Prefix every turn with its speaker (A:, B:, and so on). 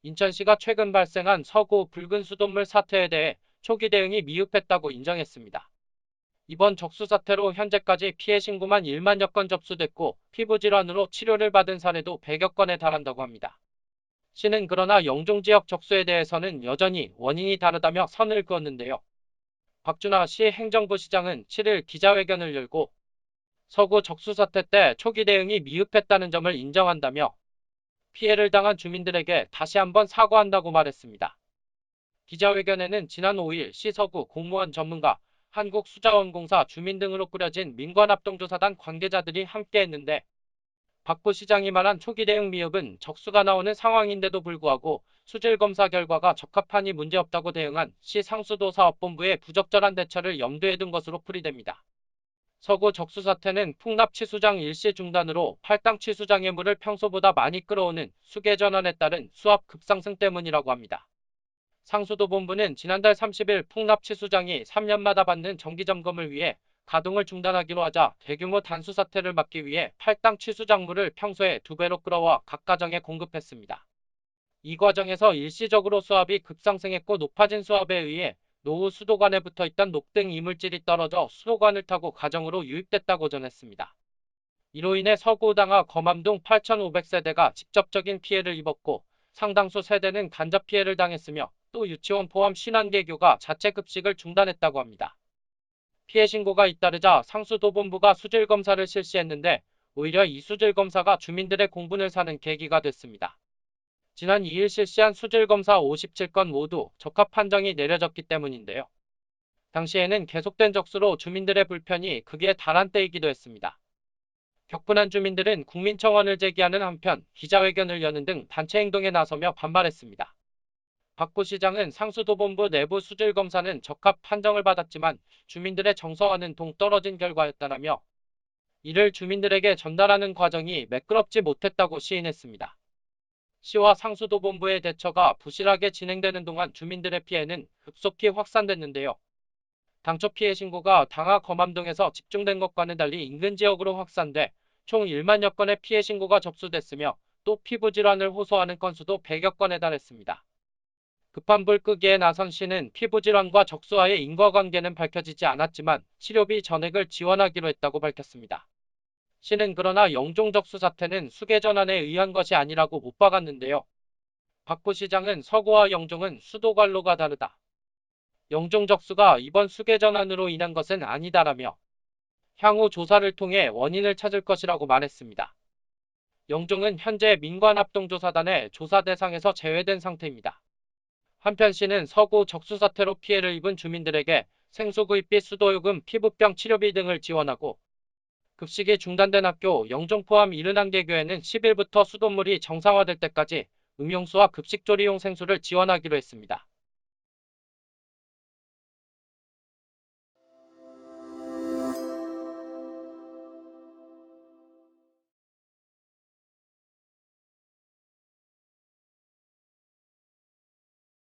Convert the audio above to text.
A: 인천시가 최근 발생한 서구 붉은 수돗물 사태에 대해 초기 대응이 미흡했다고 인정했습니다. 이번 적수 사태로 현재까지 피해 신고만 1만여 건 접수됐고 피부 질환으로 치료를 받은 사례도 100여 건에 달한다고 합니다. 시는 그러나 영종 지역 적수에 대해서는 여전히 원인이 다르다며 선을 그었는데요. 박준하 시 행정부 시장은 7일 기자회견을 열고 서구 적수 사태 때 초기 대응이 미흡했다는 점을 인정한다며 피해를 당한 주민들에게 다시 한번 사과한다고 말했습니다. 기자회견에는 지난 5일 시 서구 공무원 전문가, 한국수자원공사 주민 등으로 꾸려진 민관합동조사단 관계자들이 함께했는데 박 부시장이 말한 초기 대응 미흡은 적수가 나오는 상황인데도 불구하고 수질검사 결과가 적합하니 문제없다고 대응한 시 상수도사업본부의 부적절한 대처를 염두에 둔 것으로 풀이됩니다. 서구 적수 사태는 풍납 치수장 일시 중단으로 팔당 치수장의 물을 평소보다 많이 끌어오는 수계 전환에 따른 수압 급상승 때문이라고 합니다. 상수도본부는 지난달 30일 풍납 치수장이 3년마다 받는 정기점검을 위해 가동을 중단하기로 하자 대규모 단수 사태를 막기 위해 팔당 치수장물을 평소의 2배로 끌어와 각 가정에 공급했습니다. 이 과정에서 일시적으로 수압이 급상승했고 높아진 수압에 의해 노후 수도관에 붙어있던 녹등 이물질이 떨어져 수도관을 타고 가정으로 유입됐다고 전했습니다. 이로 인해 서구당하 검암동 8,500세대가 직접적인 피해를 입었고 상당수 세대는 간접 피해를 당했으며 또 유치원 포함 50개교가 자체 급식을 중단했다고 합니다. 피해 신고가 잇따르자 상수도본부가 수질검사를 실시했는데 오히려 이 수질검사가 주민들의 공분을 사는 계기가 됐습니다. 지난 2일 실시한 수질검사 57건 모두 적합 판정이 내려졌기 때문인데요. 당시에는 계속된 적수로 주민들의 불편이 극에 달한 때이기도 했습니다. 격분한 주민들은 국민청원을 제기하는 한편 기자회견을 여는 등 단체 행동에 나서며 반발했습니다. 박 부시장은 상수도본부 내부 수질검사는 적합 판정을 받았지만 주민들의 정서와는 동떨어진 결과였다라며 이를 주민들에게 전달하는 과정이 매끄럽지 못했다고 시인했습니다. 시와 상수도본부의 대처가 부실하게 진행되는 동안 주민들의 피해는 급속히 확산됐는데요. 당초 피해 신고가 당하 검암동에서 집중된 것과는 달리 인근 지역으로 확산돼 총 1만여 건의 피해 신고가 접수됐으며 또 피부 질환을 호소하는 건수도 100여 건에 달했습니다. 급한 불 끄기에 나선 시는 피부 질환과 적수와의 인과관계는 밝혀지지 않았지만 치료비 전액을 지원하기로 했다고 밝혔습니다. 시는 그러나 영종 적수 사태는 수계 전환에 의한 것이 아니라고 못 박았는데요. 박 부시장은 서구와 영종은 수도관로가 다르다. 영종 적수가 이번 수계 전환으로 인한 것은 아니다라며 향후 조사를 통해 원인을 찾을 것이라고 말했습니다. 영종은 현재 민관합동조사단의 조사 대상에서 제외된 상태입니다. 한편 시는 서구 적수 사태로 피해를 입은 주민들에게 생수구입비, 수도요금, 피부병 치료비 등을 지원하고 급식이 중단된 학교 영종 포함 71개교에는 10일부터 수돗물이 정상화될 때까지 음용수와 급식조리용 생수를 지원하기로 했습니다.